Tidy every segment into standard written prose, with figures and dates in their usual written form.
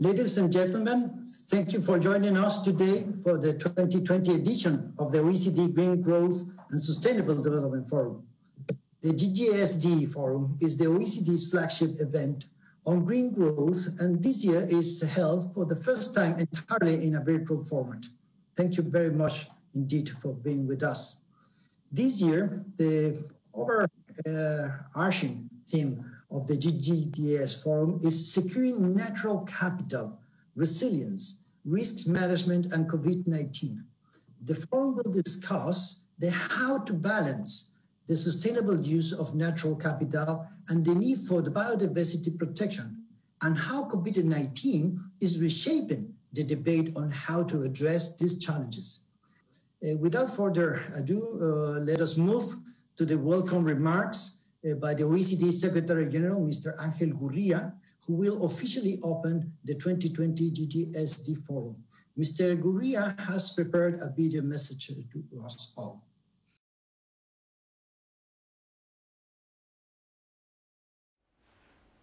Ladies and gentlemen, thank you for joining us today for the 2020 edition of the OECD Green Growth and Sustainable Development Forum. The GGSD Forum is the OECD's flagship event on green growth, and this year is held for the first time entirely in a virtual format. Thank you very much indeed for being with us. This year, the overarching theme of the GGDS Forum is securing natural capital, resilience, risk management, and COVID-19. The forum will discuss the how to balance the sustainable use of natural capital and the need for the biodiversity protection, and how COVID-19 is reshaping the debate on how to address these challenges. Without further ado, let us move to the welcome remarks by the OECD Secretary General, Mr. Angel Gurria, who will officially open the 2020 GGSD Forum. Mr. Gurria has prepared a video message to us all.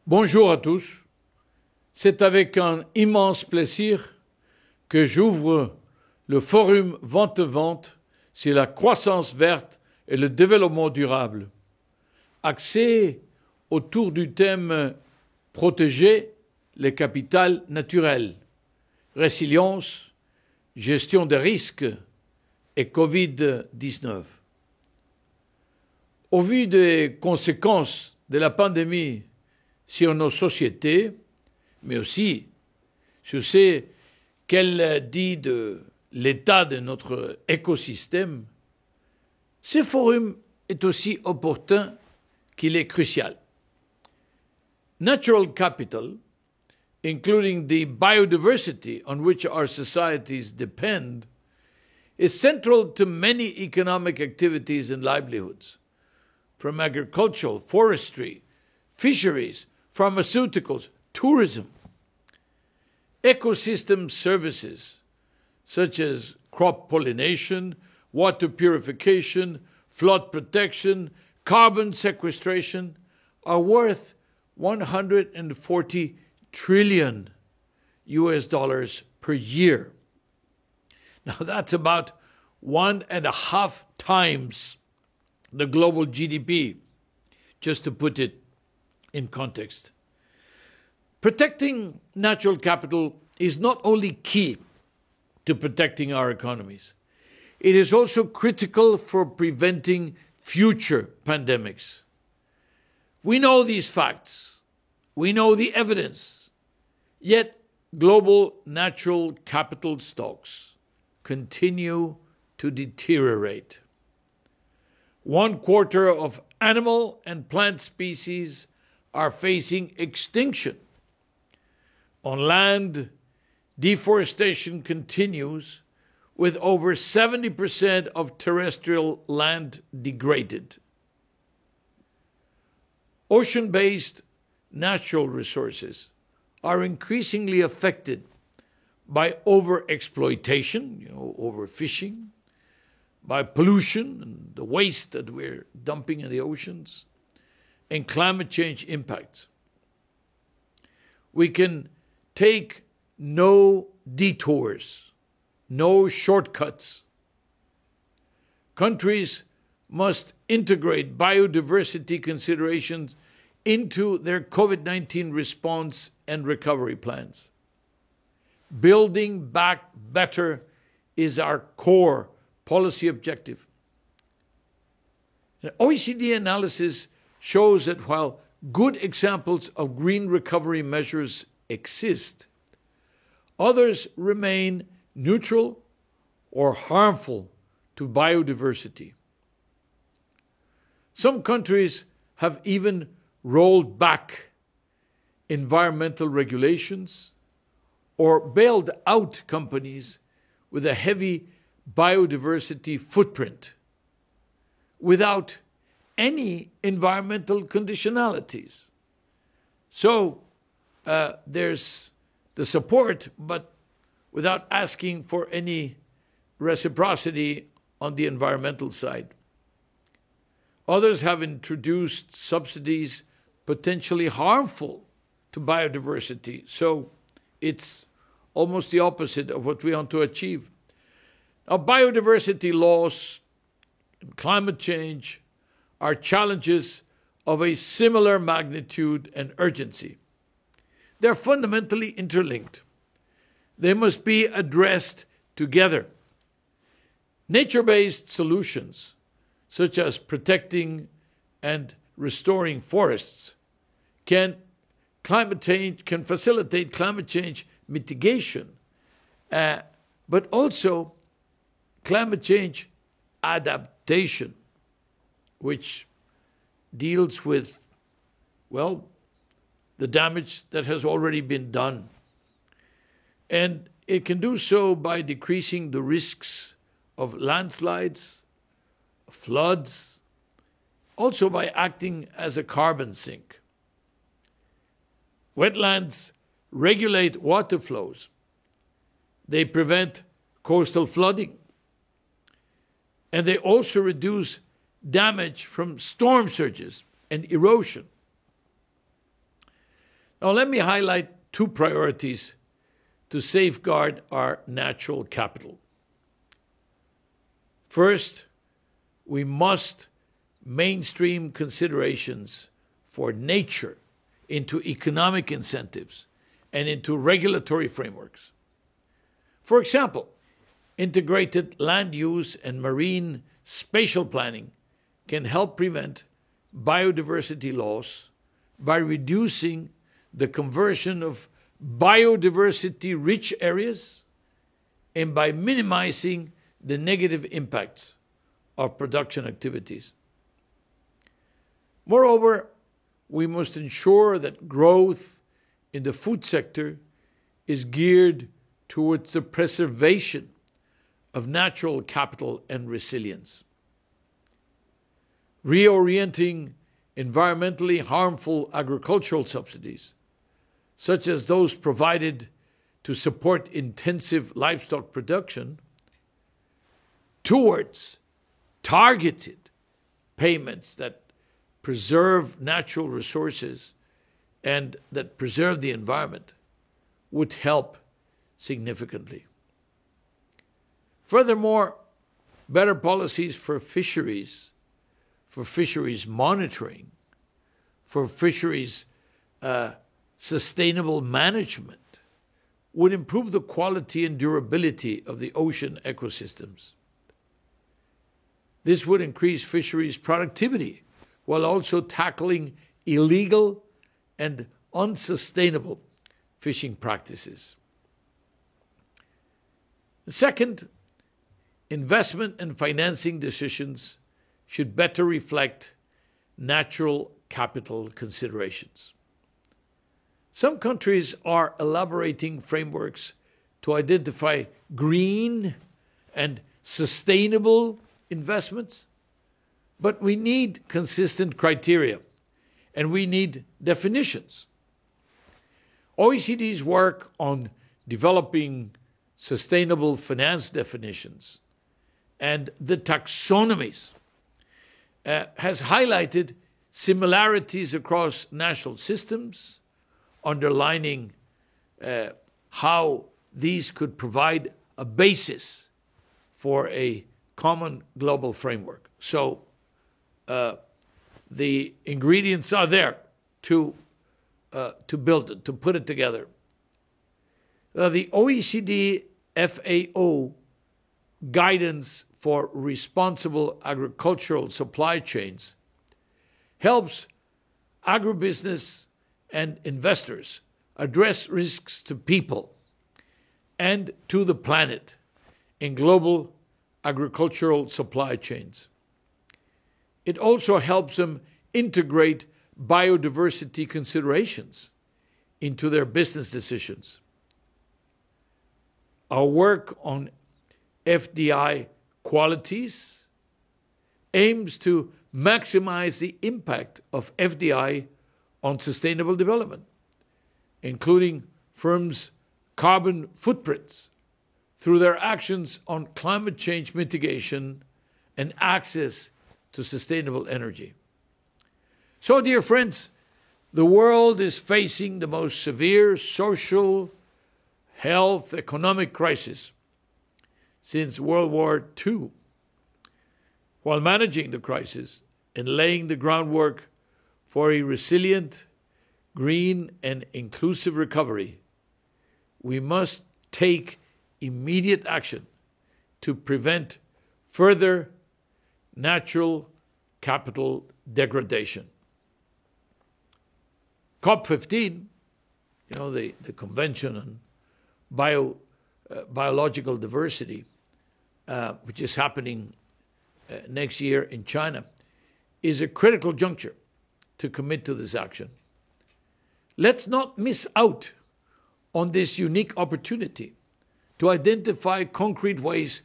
Bonjour à tous. C'est avec un immense plaisir que j'ouvre le Forum Vente-Vente sur la croissance verte et le développement durable, axé autour du thème « Protéger les capitales naturels, résilience, gestion des risques et Covid-19 ». Au vu des conséquences de la pandémie sur nos sociétés, mais aussi sur ce qu'elle dit de l'état de notre écosystème, ce forum est aussi opportun qu'il est crucial. Natural capital, including the biodiversity on which our societies depend, is central to many economic activities and livelihoods, from agriculture, forestry, fisheries, pharmaceuticals, tourism. Ecosystem services such as crop pollination, water purification, flood protection, carbon sequestration are worth $140 trillion per year. Now that's about 1.5 times the global GDP, just to put it in context. Protecting natural capital is not only key to protecting our economies, it is also critical for preventing future pandemics. We know these facts, we know the evidence, yet global natural capital stocks continue to deteriorate. 1/4 of animal and plant species are facing extinction. On land, deforestation continues, with over 70% of terrestrial land degraded. Ocean-based natural resources are increasingly affected by overexploitation, overfishing, by pollution and the waste that we're dumping in the oceans, and climate change impacts. We can take no detours, no shortcuts. Countries must integrate biodiversity considerations into their COVID-19 response and recovery plans. Building back better is our core policy objective. An OECD analysis shows that while good examples of green recovery measures exist, others remain neutral or harmful to biodiversity. Some countries have even rolled back environmental regulations or bailed out companies with a heavy biodiversity footprint without any environmental conditionalities. So there's the support, but without asking for any reciprocity on the environmental side. Others have introduced subsidies potentially harmful to biodiversity. So it's almost the opposite of what we want to achieve. Now, biodiversity loss and climate change are challenges of a similar magnitude and urgency. They're fundamentally interlinked. They must be addressed together. Nature-based solutions, such as protecting and restoring forests, can facilitate climate change mitigation, but also climate change adaptation, which deals with, well, the damage that has already been done. And it can do so by decreasing the risks of landslides, floods, also by acting as a carbon sink. Wetlands regulate water flows. They prevent coastal flooding. And they also reduce damage from storm surges and erosion. Now, let me highlight two priorities to safeguard our natural capital. First, we must mainstream considerations for nature into economic incentives and into regulatory frameworks. For example, integrated land use and marine spatial planning can help prevent biodiversity loss by reducing the conversion of biodiversity-rich areas and by minimizing the negative impacts of production activities. Moreover, we must ensure that growth in the food sector is geared towards the preservation of natural capital and resilience. Reorienting environmentally harmful agricultural subsidies, such as those provided to support intensive livestock production, towards targeted payments that preserve natural resources and that preserve the environment, would help significantly. Furthermore, better policies for fisheries monitoring, for fisheries sustainable management would improve the quality and durability of the ocean ecosystems. This would increase fisheries productivity while also tackling illegal and unsustainable fishing practices. Second, investment and financing decisions should better reflect natural capital considerations. Some countries are elaborating frameworks to identify green and sustainable investments, but we need consistent criteria and we need definitions. OECD's work on developing sustainable finance definitions and the taxonomies has highlighted similarities across national systems, underlining how these could provide a basis for a common global framework. So the ingredients are there to build it, to put it together. The OECD FAO guidance for responsible agricultural supply chains helps agribusiness and investors address risks to people and to the planet in global agricultural supply chains. It also helps them integrate biodiversity considerations into their business decisions. Our work on FDI qualities aims to maximize the impact of FDI on sustainable development, including firms' carbon footprints through their actions on climate change mitigation and access to sustainable energy. So, dear friends, the world is facing the most severe social, health, economic crisis since World War II. While managing the crisis and laying the groundwork for a resilient, green, and inclusive recovery, we must take immediate action to prevent further natural capital degradation. COP15, the Convention on Biological Diversity, which is happening next year in China, is a critical juncture to commit to this action. Let's not miss out on this unique opportunity to identify concrete ways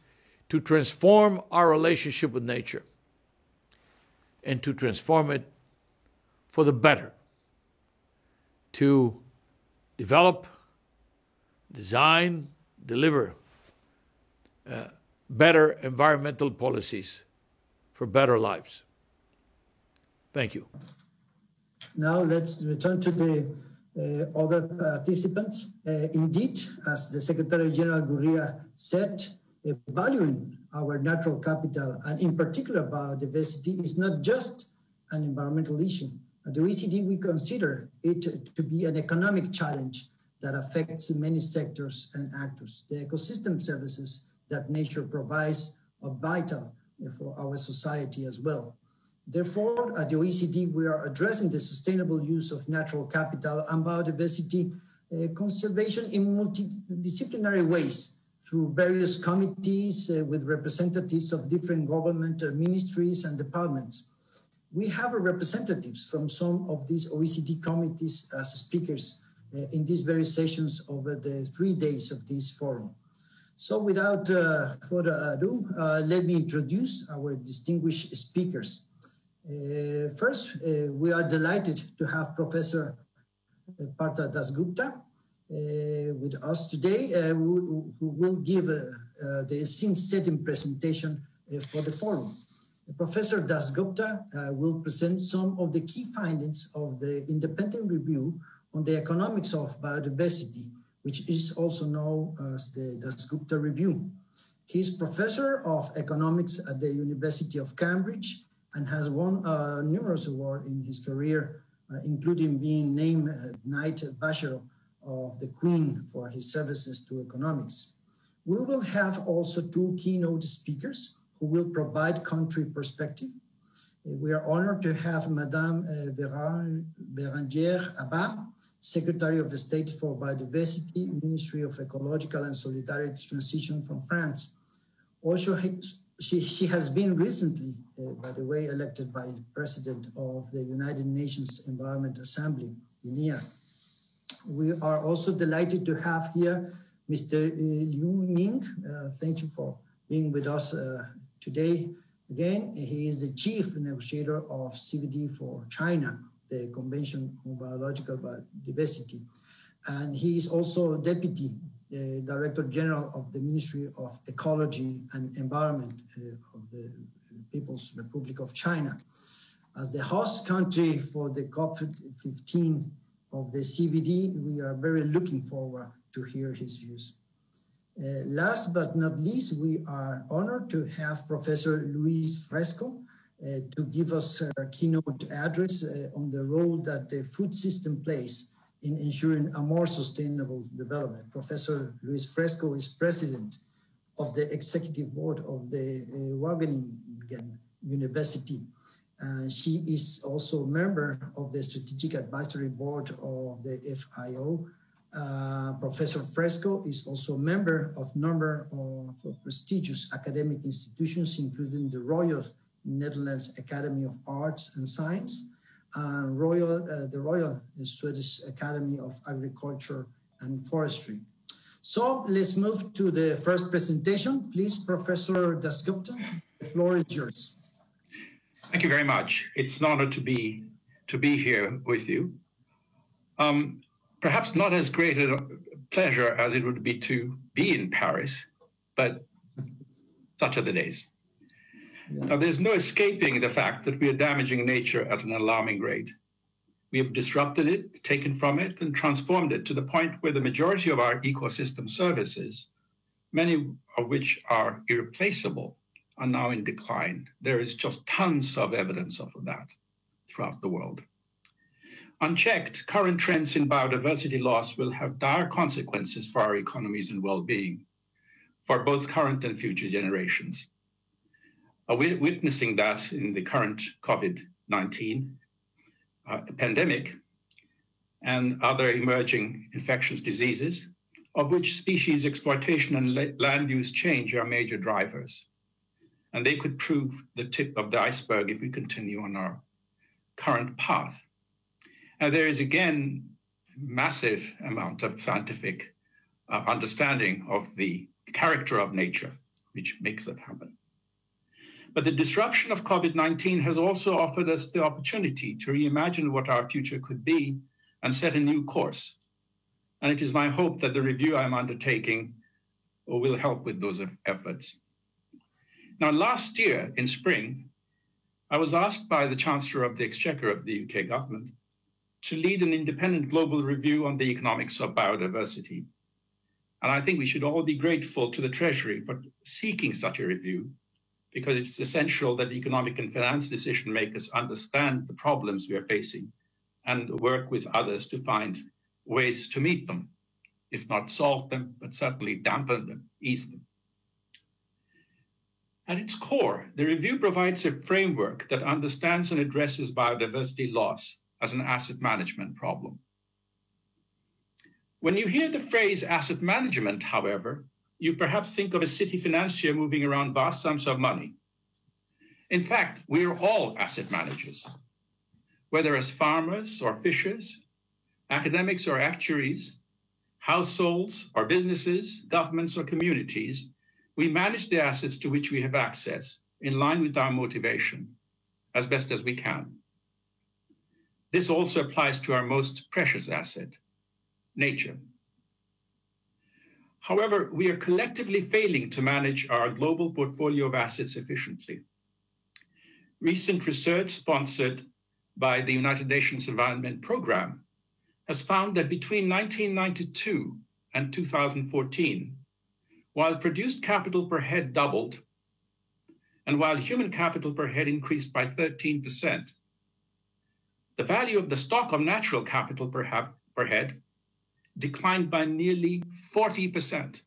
to transform our relationship with nature and to transform it for the better, to develop, design, deliver better environmental policies for better lives. Thank you. Now let's return to the other participants. Indeed, as the Secretary General Gurria said, valuing our natural capital, and in particular biodiversity, is not just an environmental issue. At the OECD, we consider it to be an economic challenge that affects many sectors and actors. The ecosystem services that nature provides are vital for our society as well. Therefore, at the OECD, we are addressing the sustainable use of natural capital and biodiversity conservation in multidisciplinary ways through various committees with representatives of different government ministries and departments. We have representatives from some of these OECD committees as speakers in these various sessions over the 3 days of this forum. So without further ado, let me introduce our distinguished speakers. First, we are delighted to have Professor Partha Dasgupta with us today, who will give the scene-setting presentation for the forum. Professor Dasgupta will present some of the key findings of the independent review on the economics of biodiversity, which is also known as the Dasgupta Review. He is professor of economics at the University of Cambridge and has won numerous awards in his career, including being named Knight Bachelor of the Queen for his services to economics. We will have also 2 keynote speakers who will provide country perspective. We are honored to have Madame Bérengère Abba, Secretary of State for Biodiversity, Ministry of Ecological and Solidarity Transition from France. Also, she has been recently, by the way, elected by President of the United Nations Environment Assembly, UNEA. We are also delighted to have here Mr. Liu Ning. Thank you for being with us today. Again, he is the chief negotiator of CBD for China, the Convention on Biological Diversity. And he is also Deputy Director General of the Ministry of Ecology and Environment of the People's Republic of China. As the host country for the COP15 of the CBD, we are very looking forward to hear his views. Last but not least, we are honored to have Professor Luis Fresco to give us a keynote address on the role that the food system plays in ensuring a more sustainable development. Professor Luis Fresco is president of the executive board of the Wageningen University. She is also a member of the strategic advisory board of the FIO. Professor Fresco is also a member of a number of prestigious academic institutions, including the Royal Netherlands Academy of Arts and Science, and the Royal Swedish Academy of Agriculture and Forestry. So let's move to the first presentation. Please, Professor Dasgupta, the floor is yours. Thank you very much. It's an honor to be here with you. Perhaps not as great a pleasure as it would be to be in Paris, but such are the days. Yeah. Now, there's no escaping the fact that we are damaging nature at an alarming rate. We have disrupted it, taken from it, and transformed it to the point where the majority of our ecosystem services, many of which are irreplaceable, are now in decline. There is just tons of evidence of that throughout the world. Unchecked, current trends in biodiversity loss will have dire consequences for our economies and well-being, for both current and future generations. We're witnessing that in the current COVID-19 pandemic and other emerging infectious diseases, of which species exploitation and land use change are major drivers. And they could prove the tip of the iceberg if we continue on our current path. And there is, again, massive amount of scientific understanding of the character of nature, which makes that happen. But the disruption of COVID-19 has also offered us the opportunity to reimagine what our future could be and set a new course. And it is my hope that the review I'm undertaking will help with those efforts. Now, last year in spring, I was asked by the Chancellor of the Exchequer of the UK government to lead an independent global review on the economics of biodiversity. And I think we should all be grateful to the Treasury for seeking such a review, because it's essential that economic and finance decision makers understand the problems we are facing and work with others to find ways to meet them, if not solve them, but certainly dampen them, ease them. At its core, the review provides a framework that understands and addresses biodiversity loss as an asset management problem. When you hear the phrase asset management, however, you perhaps think of a city financier moving around vast sums of money. In fact, we are all asset managers, whether as farmers or fishers, academics or actuaries, households or businesses, governments or communities. We manage the assets to which we have access in line with our motivation as best as we can. This also applies to our most precious asset, nature. However, we are collectively failing to manage our global portfolio of assets efficiently. Recent research sponsored by the United Nations Environment Programme has found that between 1992 and 2014, while produced capital per head doubled, and while human capital per head increased by 13%, the value of the stock of natural capital per head declined by nearly 40%.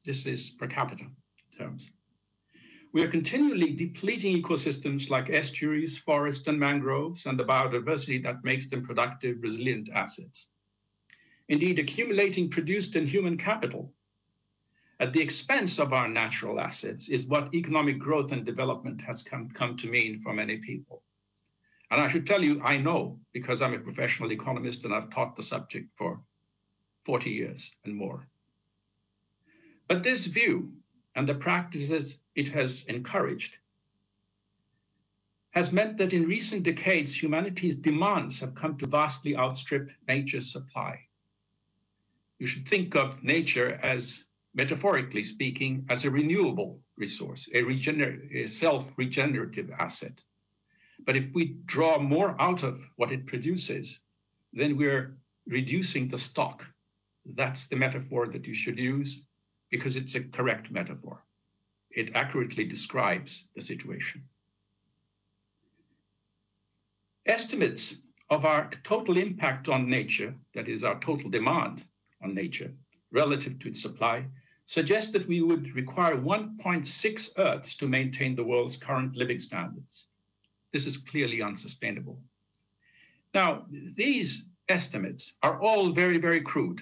This is per capita terms. We are continually depleting ecosystems like estuaries, forests, and mangroves, and the biodiversity that makes them productive, resilient assets. Indeed, accumulating produced and human capital at the expense of our natural assets is what economic growth and development has come to mean for many people. And I should tell you, I know, because I'm a professional economist and I've taught the subject for 40 years and more. But this view and the practices it has encouraged has meant that in recent decades, humanity's demands have come to vastly outstrip nature's supply. You should think of nature as, metaphorically speaking, as a renewable resource, a self-regenerative asset. But if we draw more out of what it produces, then we're reducing the stock. That's the metaphor that you should use, because it's a correct metaphor. It accurately describes the situation. Estimates of our total impact on nature, that is our total demand on nature, relative to its supply, suggest that we would require 1.6 Earths to maintain the world's current living standards. This is clearly unsustainable. Now, these estimates are all very, very crude,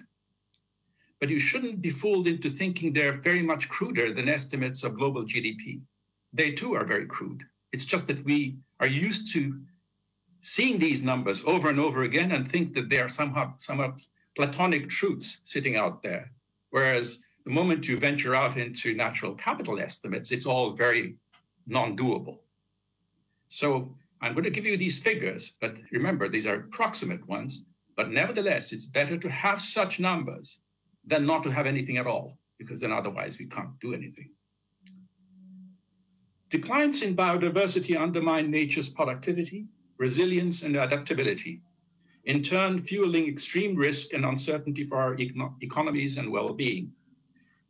but you shouldn't be fooled into thinking they're very much cruder than estimates of global GDP. They too are very crude. It's just that we are used to seeing these numbers over and over again and think that they are somehow platonic truths sitting out there. Whereas the moment you venture out into natural capital estimates, it's all very non-doable. So I'm going to give you these figures, but remember, these are approximate ones. But nevertheless, it's better to have such numbers than not to have anything at all, because then otherwise we can't do anything. Declines in biodiversity undermine nature's productivity, resilience, and adaptability, in turn fueling extreme risk and uncertainty for our economies and well-being.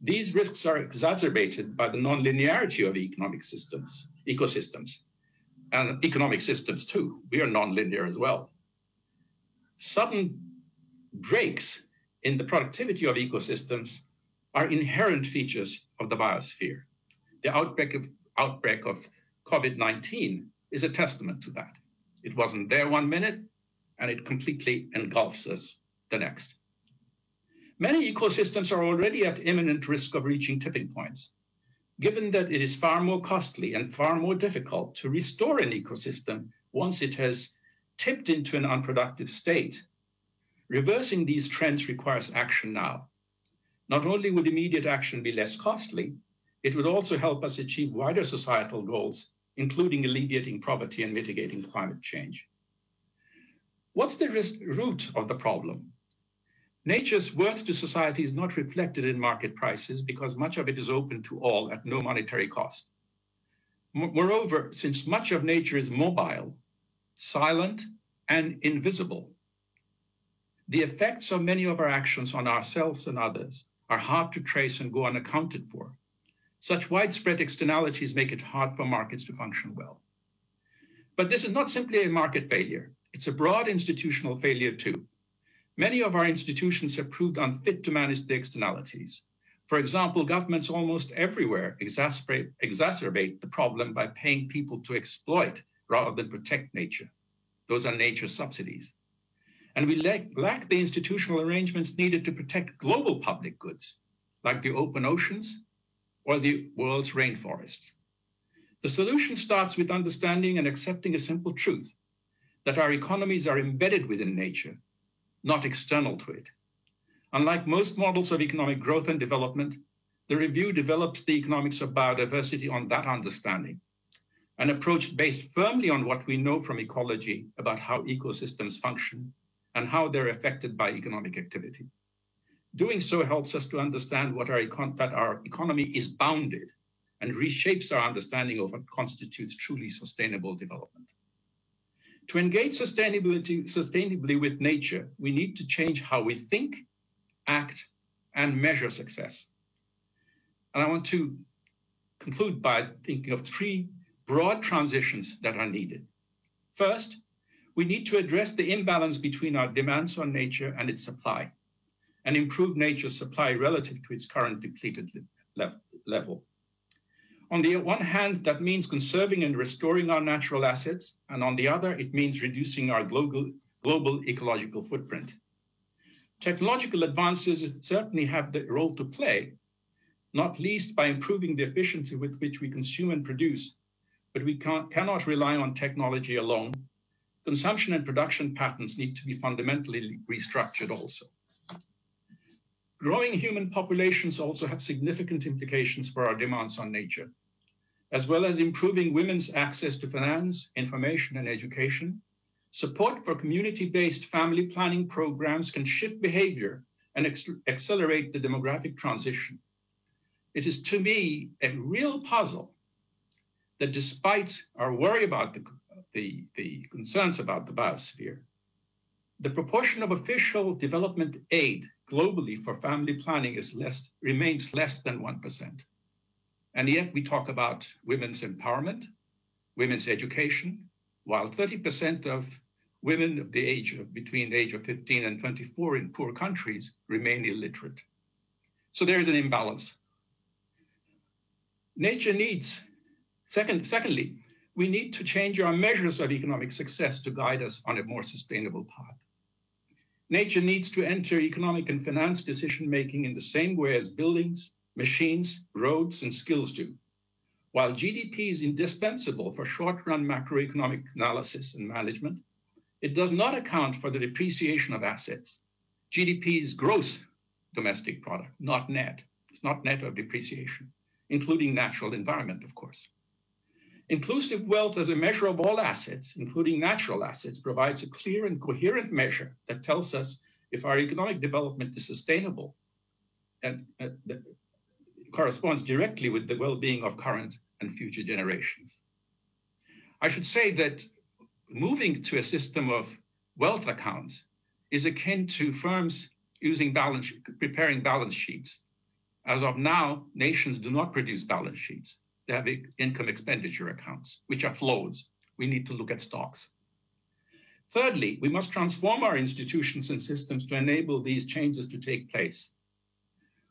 These risks are exacerbated by the nonlinearity of ecosystems, and economic systems too. We are nonlinear as well. Sudden breaks in the productivity of ecosystems are inherent features of the biosphere. The outbreak of COVID-19 is a testament to that. It wasn't there 1 minute, and it completely engulfs us the next. Many ecosystems are already at imminent risk of reaching tipping points. Given that it is far more costly and far more difficult to restore an ecosystem once it has tipped into an unproductive state, reversing these trends requires action now. Not only would immediate action be less costly, it would also help us achieve wider societal goals, including alleviating poverty and mitigating climate change. What's the root of the problem? Nature's worth to society is not reflected in market prices because much of it is open to all at no monetary cost. Moreover, since much of nature is mobile, silent, and invisible, the effects of many of our actions on ourselves and others are hard to trace and go unaccounted for. Such widespread externalities make it hard for markets to function well. But this is not simply a market failure. It's a broad institutional failure too. Many of our institutions have proved unfit to manage the externalities. For example, governments almost everywhere exacerbate the problem by paying people to exploit rather than protect nature. Those are nature subsidies. And we lack the institutional arrangements needed to protect global public goods, like the open oceans or the world's rainforests. The solution starts with understanding and accepting a simple truth, that our economies are embedded within nature, not external to it. Unlike most models of economic growth and development, the review develops the economics of biodiversity on that understanding, an approach based firmly on what we know from ecology about how ecosystems function and how they're affected by economic activity. Doing so helps us to understand that our economy is bounded and reshapes our understanding of what constitutes truly sustainable development. To engage sustainably with nature, we need to change how we think, act, and measure success. And I want to conclude by thinking of 3 broad transitions that are needed. First, we need to address the imbalance between our demands on nature and its supply, and improve nature's supply relative to its current depleted level. On the one hand, that means conserving and restoring our natural assets, and on the other, it means reducing our global ecological footprint. Technological advances certainly have the role to play, not least by improving the efficiency with which we consume and produce, but we cannot rely on technology alone. Consumption and production patterns need to be fundamentally restructured also. Growing human populations also have significant implications for our demands on nature. As well as improving women's access to finance, information, and education, support for community-based family planning programs can shift behavior and accelerate the demographic transition. It is, to me, a real puzzle that despite our worry about the concerns about the biosphere, the proportion of official development aid globally for family planning remains less than 1%. And yet we talk about women's empowerment, women's education, while 30% of women of between the age of 15 and 24 in poor countries remain illiterate. So there is an imbalance. Nature needs, secondly, we need to change our measures of economic success to guide us on a more sustainable path. Nature needs to enter economic and finance decision-making in the same way as buildings, machines, roads, and skills do. While GDP is indispensable for short-run macroeconomic analysis and management, it does not account for the depreciation of assets. GDP is gross domestic product, not net. It's not net of depreciation, including natural environment, of course. Inclusive wealth as a measure of all assets, including natural assets, provides a clear and coherent measure that tells us if our economic development is sustainable and that corresponds directly with the well-being of current and future generations. I should say that moving to a system of wealth accounts is akin to firms preparing balance sheets. As of now, nations do not produce balance sheets. They have income expenditure accounts, which are flows. We need to look at stocks. Thirdly, we must transform our institutions and systems to enable these changes to take place.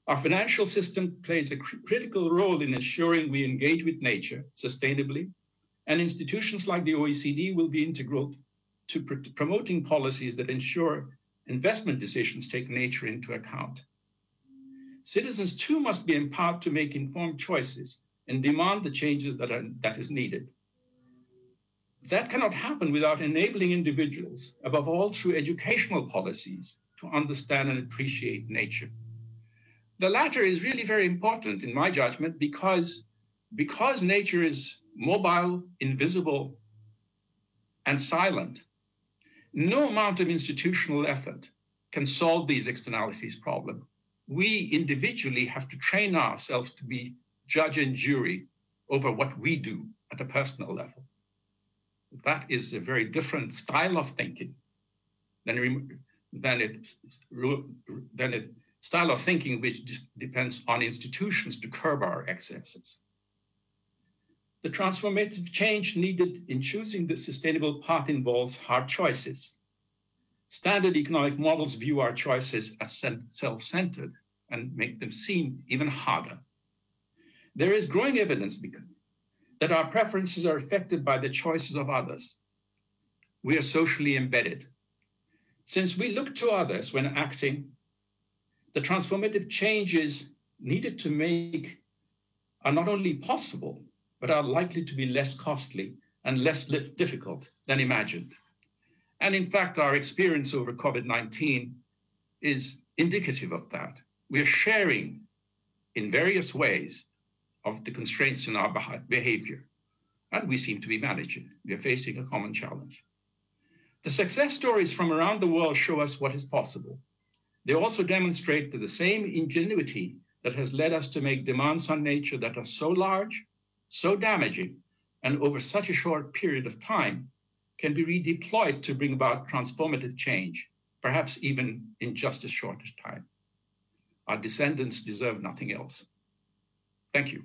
Our financial system plays a critical role in ensuring we engage with nature sustainably, and institutions like the OECD will be integral to promoting policies that ensure investment decisions take nature into account. Citizens too must be empowered to make informed choices and demand the changes that is needed. That cannot happen without enabling individuals, above all through educational policies, to understand and appreciate nature. The latter is really very important in my judgment because nature is mobile, invisible, and silent. No amount of institutional effort can solve these externalities problem. We individually have to train ourselves to be judge and jury over what we do at a personal level. That is a very different style of thinking than a style of thinking which depends on institutions to curb our excesses. The transformative change needed in choosing the sustainable path involves hard choices. Standard economic models view our choices as self-centered and make them seem even harder. There is growing evidence that our preferences are affected by the choices of others. We are socially embedded. Since we look to others when acting, the transformative changes needed to make are not only possible, but are likely to be less costly and less difficult than imagined. And in fact, our experience over COVID-19 is indicative of that. We are sharing in various ways of the constraints in our behavior, and we seem to be managing. We are facing a common challenge. The success stories from around the world show us what is possible. They also demonstrate that the same ingenuity that has led us to make demands on nature that are so large, so damaging, and over such a short period of time can be redeployed to bring about transformative change, perhaps even in just as short a time. Our descendants deserve nothing else. Thank you.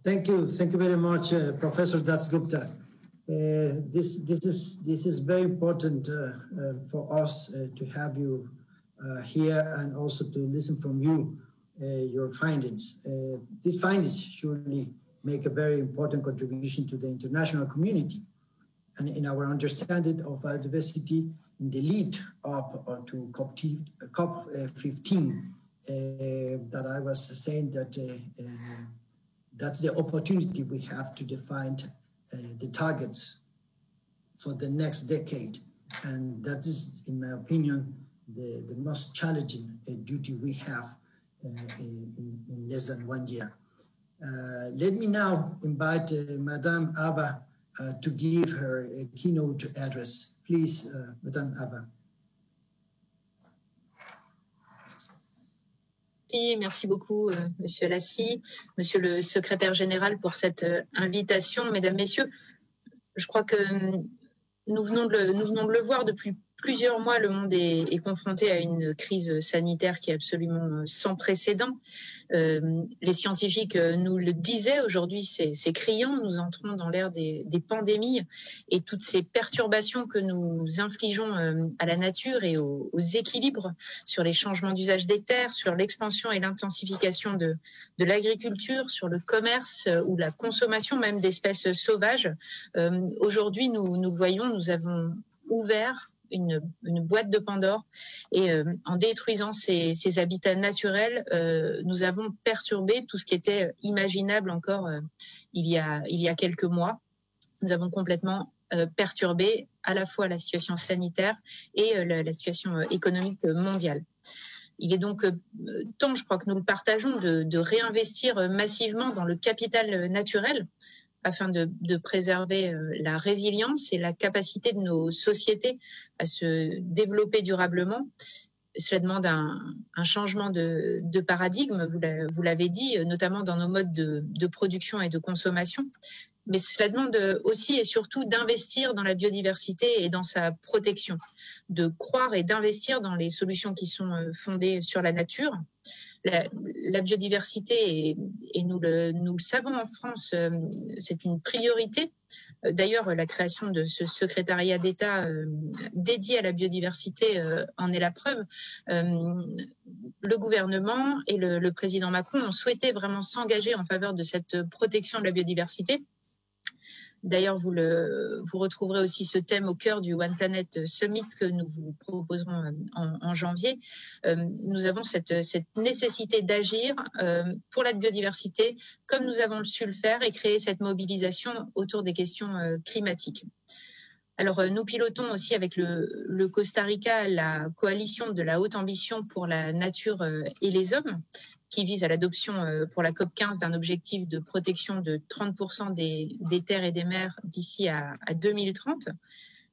Thank you very much, Professor Dasgupta. This is very important for us to have you here and also to listen from you, your findings. These findings surely make a very important contribution to the international community and in our understanding of biodiversity in the lead up to COP15 that I was saying that that's the opportunity we have to define the targets for the next decade. And that is, in my opinion, the most challenging duty we have in less than 1 year. Let me now invite Madame Abba to give her a keynote address. Please, Madame Abba. Merci beaucoup, Monsieur Lassi, Monsieur le Secrétaire Général, pour cette invitation. Mesdames, Messieurs, je crois que nous venons de le voir depuis plusieurs mois, le monde est confronté à une crise sanitaire qui est absolument sans précédent. Les scientifiques nous le disaient, aujourd'hui c'est criant, nous entrons dans l'ère des pandémies et toutes ces perturbations que nous infligeons à la nature et aux équilibres sur les changements d'usage des terres, sur l'expansion et l'intensification de l'agriculture, sur le commerce ou la consommation même d'espèces sauvages. Aujourd'hui, nous voyons, nous avons ouvert une boîte de Pandore et en détruisant ces habitats naturels, nous avons perturbé tout ce qui était imaginable encore il y a quelques mois. Nous avons complètement perturbé à la fois la situation sanitaire et la situation économique mondiale. Il est donc temps, je crois que nous le partageons, de réinvestir massivement dans le capital naturel afin de préserver la résilience et la capacité de nos sociétés à se développer durablement. Cela demande un changement de paradigme, vous l'avez dit, notamment dans nos modes de production et de consommation. Mais cela demande aussi et surtout d'investir dans la biodiversité et dans sa protection, de croire et d'investir dans les solutions qui sont fondées sur la nature. La biodiversité, et nous le savons en France, c'est une priorité. D'ailleurs, la création de ce secrétariat d'État dédié à la biodiversité en est la preuve. Le gouvernement et le président Macron ont souhaité vraiment s'engager en faveur de cette protection de la biodiversité. D'ailleurs, vous retrouverez aussi ce thème au cœur du One Planet Summit que nous vous proposerons en janvier. Nous avons cette nécessité d'agir pour la biodiversité comme nous avons su le faire et créer cette mobilisation autour des questions climatiques. Alors, nous pilotons aussi avec le Costa Rica la coalition de la haute ambition pour la nature et les hommes, qui vise à l'adoption pour la COP15 d'un objectif de protection de 30% des terres et des mers d'ici à 2030.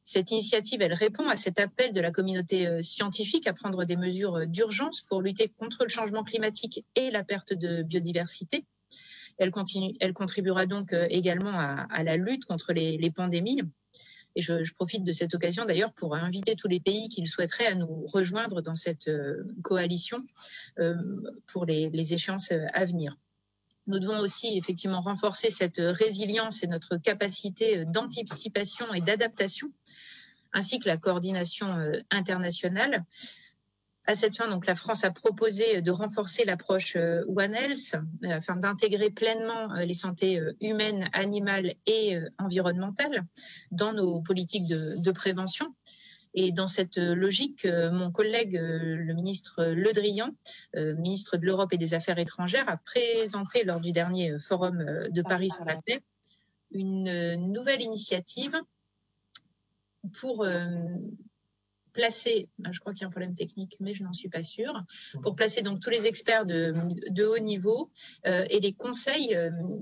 Cette initiative, elle répond à cet appel de la communauté scientifique à prendre des mesures d'urgence pour lutter contre le changement climatique et la perte de biodiversité. Elle contribuera donc également à la lutte contre les pandémies. Et je profite de cette occasion d'ailleurs pour inviter tous les pays qui le souhaiteraient à nous rejoindre dans cette coalition pour les échéances à venir. Nous devons aussi effectivement renforcer cette résilience et notre capacité d'anticipation et d'adaptation, ainsi que la coordination internationale. À cette fin, donc, la France a proposé de renforcer l'approche One Health afin d'intégrer pleinement les santé humaines, animales et environnementales dans nos politiques de prévention. Et dans cette logique, mon collègue, le ministre Le Drian, ministre de l'Europe et des Affaires étrangères, a présenté lors du dernier forum de Paris sur la paix une nouvelle initiative pour placer, je crois qu'il y a un problème technique, mais je n'en suis pas sûre, pour placer donc tous les experts de haut niveau et les conseils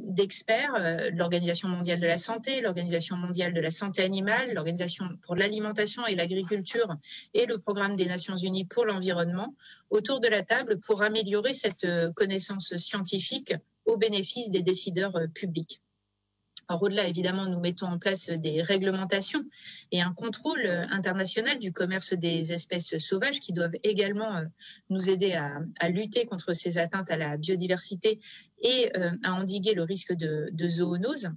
d'experts de l'Organisation mondiale de la santé, l'Organisation mondiale de la santé animale, l'Organisation pour l'alimentation et l'agriculture et le Programme des Nations unies pour l'environnement autour de la table pour améliorer cette connaissance scientifique au bénéfice des décideurs publics. Alors, au-delà, évidemment, nous mettons en place des réglementations et un contrôle international du commerce des espèces sauvages qui doivent également nous aider à lutter contre ces atteintes à la biodiversité et à endiguer le risque de zoonose.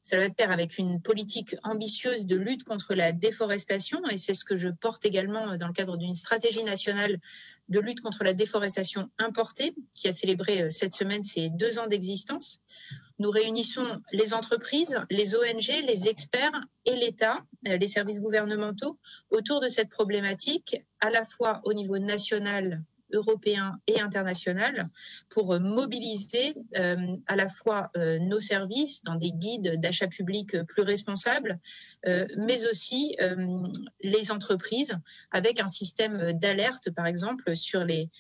Ça va de pair avec une politique ambitieuse de lutte contre la déforestation et c'est ce que je porte également dans le cadre d'une stratégie nationale de lutte contre la déforestation importée qui a célébré cette semaine ses 2 ans d'existence. Nous réunissons les entreprises, les ONG, les experts et l'État, les services gouvernementaux autour de cette problématique à la fois au niveau national, européen et international pour mobiliser à la fois nos services dans des guides d'achat public plus responsables, mais aussi les entreprises avec un système d'alerte, par exemple, sur les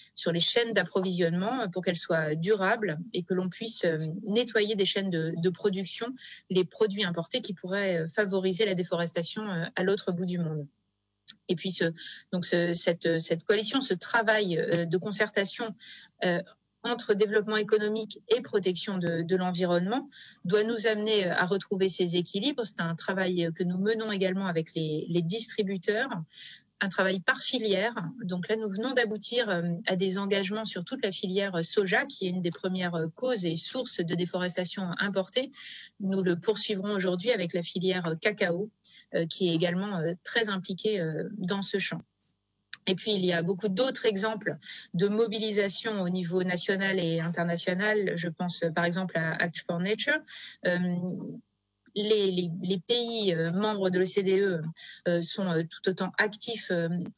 chaînes d'approvisionnement pour qu'elles soient durables et que l'on puisse nettoyer des chaînes de production les produits importés qui pourraient favoriser la déforestation à l'autre bout du monde. Et puis cette coalition, ce travail de concertation entre développement économique et protection de l'environnement doit nous amener à retrouver ces équilibres. C'est un travail que nous menons également avec les distributeurs, un travail par filière. Donc là, nous venons d'aboutir à des engagements sur toute la filière soja, qui est une des premières causes et sources de déforestation importée. Nous le poursuivrons aujourd'hui avec la filière cacao, qui est également très impliquée dans ce champ. Et puis, il y a beaucoup d'autres exemples de mobilisation au niveau national et international. Je pense par exemple à Act for Nature. Les pays membres de l'OCDE sont tout autant actifs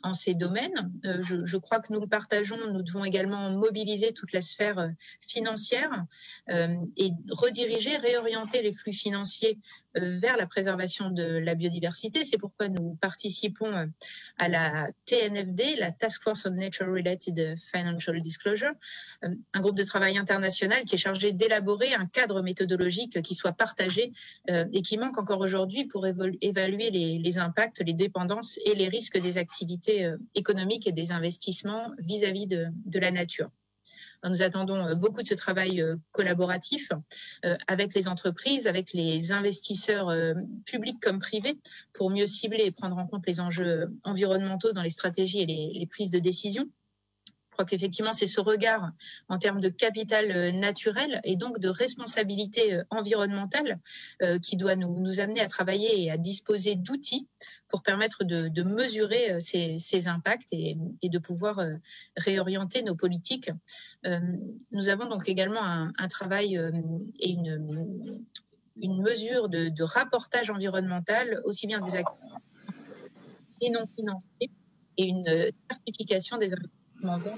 en ces domaines. Je crois que nous le partageons. Nous devons également mobiliser toute la sphère financière et rediriger, réorienter les flux financiers vers la préservation de la biodiversité. C'est pourquoi nous participons à la TNFD, la Task Force on Nature-Related Financial Disclosure, un groupe de travail international qui est chargé d'élaborer un cadre méthodologique qui soit partagé et qui manque encore aujourd'hui pour évaluer les impacts, les dépendances et les risques des activités économiques et des investissements vis-à-vis de la nature. Alors, nous attendons beaucoup de ce travail collaboratif avec les entreprises, avec les investisseurs publics comme privés, pour mieux cibler et prendre en compte les enjeux environnementaux dans les stratégies et les prises de décision. Je crois qu'effectivement, c'est ce regard en termes de capital naturel et donc de responsabilité environnementale qui doit nous amener à travailler et à disposer d'outils pour permettre de mesurer ces impacts et de pouvoir réorienter nos politiques. Nous avons donc également un travail et une mesure de rapportage environnemental, aussi bien des acteurs et non financiers, et une certification des investissements verts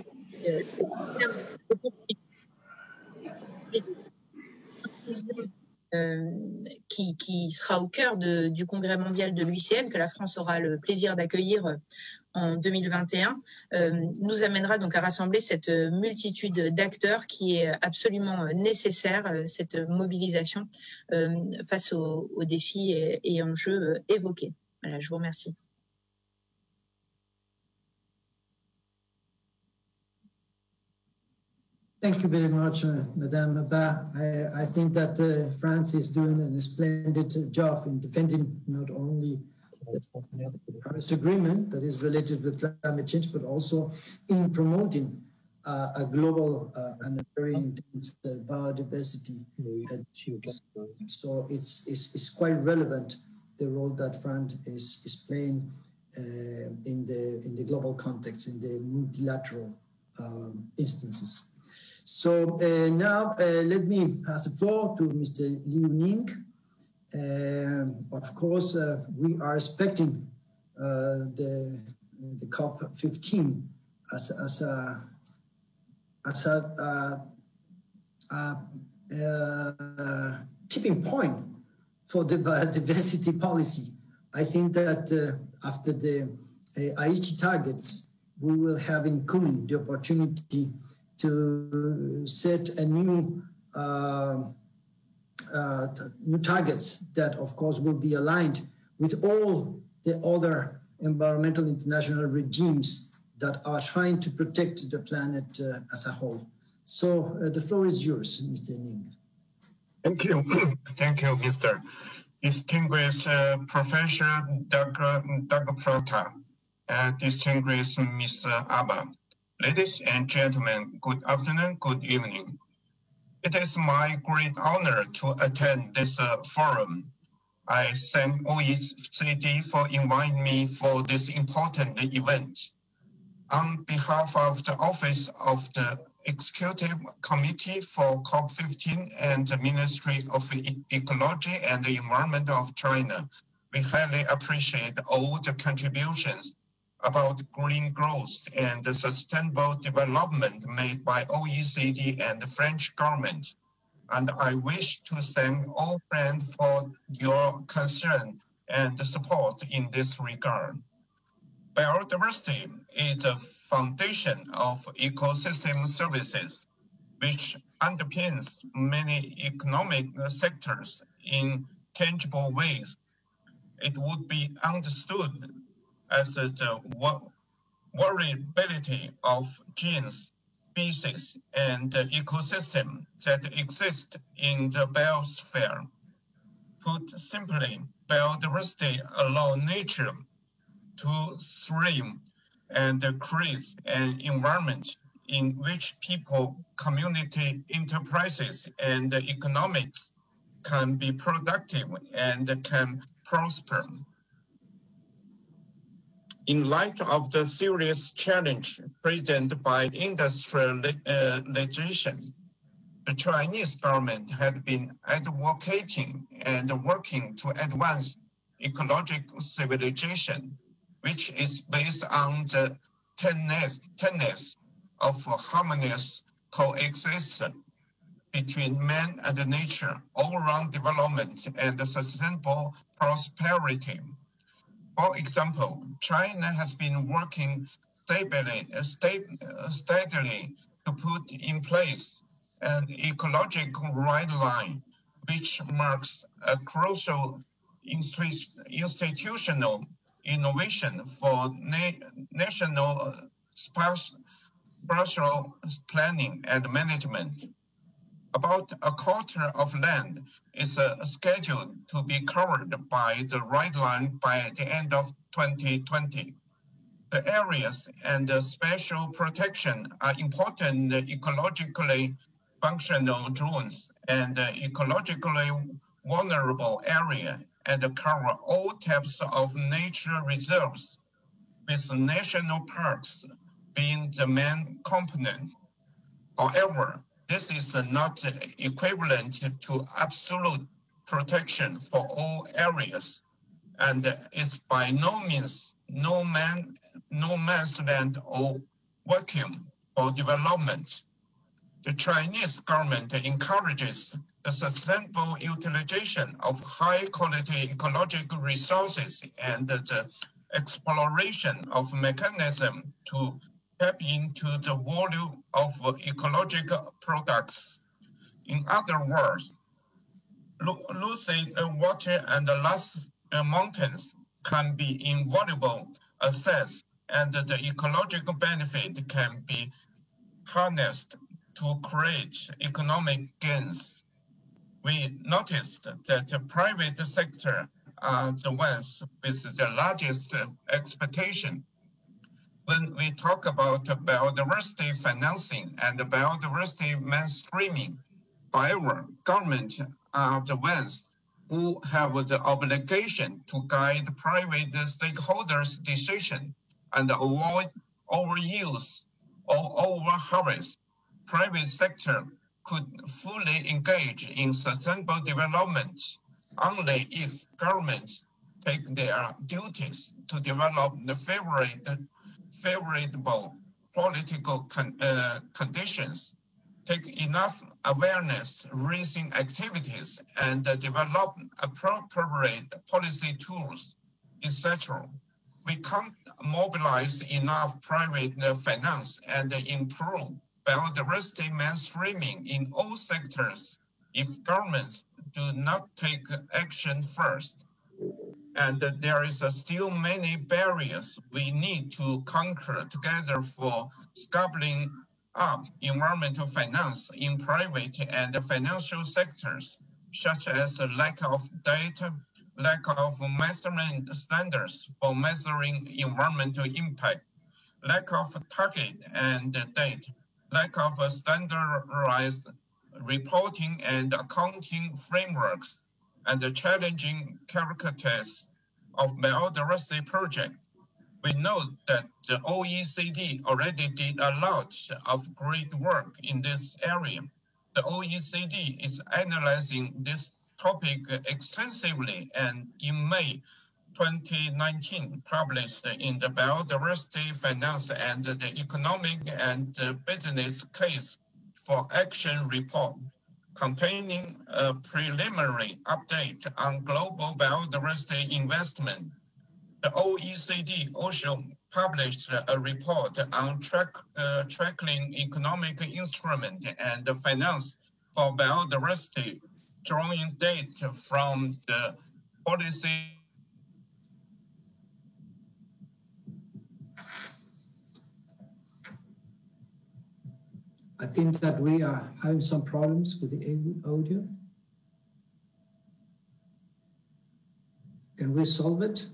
qui sera au cœur du Congrès mondial de l'UICN, que la France aura le plaisir d'accueillir en 2021, nous amènera donc à rassembler cette multitude d'acteurs qui est absolument nécessaire, cette mobilisation face aux défis et enjeux évoqués. Voilà, je vous remercie. Thank you very much, Madame Abba. I think that France is doing a splendid job in defending not only the Paris Agreement that is related with climate change, but also in promoting a global and a very intense biodiversity. So it's quite relevant, the role that France is playing in the global context, in the multilateral instances. So now let me pass the floor to Mr. Liu Ning. Of course, we are expecting the COP15 as a tipping point for the biodiversity policy. I think that after the Aichi targets, we will have in Kunming the opportunity to set a new targets that, of course, will be aligned with all the other environmental international regimes that are trying to protect the planet as a whole. So the floor is yours, Mr. Ning. Thank you. Thank you, Mr. Distinguished Professor Dr. Prata, distinguished Ms. Abba. Ladies and gentlemen, good afternoon, good evening. It is my great honor to attend this forum. I thank OECD for inviting me for this important event. On behalf of the Office of the Executive Committee for COP15 and the Ministry of Ecology and the Environment of China, we highly appreciate all the contributions about green growth and the sustainable development made by OECD and the French government. And I wish to thank all friends for your concern and support in this regard. Biodiversity is a foundation of ecosystem services, which underpins many economic sectors in tangible ways. It would be understood as the variability of genes, species, and the ecosystem that exist in the biosphere. Put simply, biodiversity allows nature to thrive and create an environment in which people, community, enterprises, and economics can be productive and can prosper. In light of the serious challenge presented by industrialization, the Chinese government had been advocating and working to advance ecological civilization, which is based on the tenets of harmonious coexistence between man and nature, all-round development, and sustainable prosperity. For example, China has been working steadily to put in place an ecological right line, which marks a crucial institutional innovation for national spatial planning and management. About a quarter of land is scheduled to be covered by the Red Line by the end of 2020. The areas and the special protection are important ecologically functional zones and ecologically vulnerable area and cover all types of nature reserves, with national parks being the main component. However, this is not equivalent to absolute protection for all areas, and is by no means no man's land or vacuum for development. The Chinese government encourages the sustainable utilization of high-quality ecological resources and the exploration of mechanisms to tap into the value of ecological products. In other words, lucid water and lush mountains can be invaluable assets, and the ecological benefit can be harnessed to create economic gains. We noticed that the private sector are the ones with the largest expectation. When we talk about biodiversity financing and biodiversity mainstreaming, however, government are the ones who have the obligation to guide private stakeholders' decision and avoid overuse or overharvest. Private sector could fully engage in sustainable development only if governments take their duties to develop the favorable political conditions, take enough awareness-raising activities, and develop appropriate policy tools, etc. We can't mobilize enough private finance and improve biodiversity mainstreaming in all sectors if governments do not take action first. And there is still many barriers we need to conquer together for scaling up environmental finance in private and financial sectors, such as lack of data, lack of measurement standards for measuring environmental impact, lack of target and date, lack of standardized reporting and accounting frameworks, and the challenging characteristics of biodiversity project. We know that the OECD already did a lot of great work in this area. The OECD is analyzing this topic extensively, and in May 2019 published in the Biodiversity Finance and the Economic and Business Case for Action report, containing a preliminary update on global biodiversity investment. The OECD also published a report on tracking economic instrument and finance for biodiversity, drawing data from the policy. I think that we are having some problems with the audio. Can we solve it?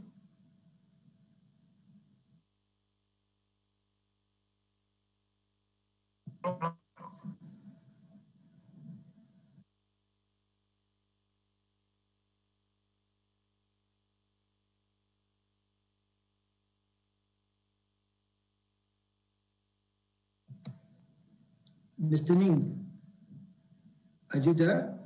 Mr. Ning, are you there?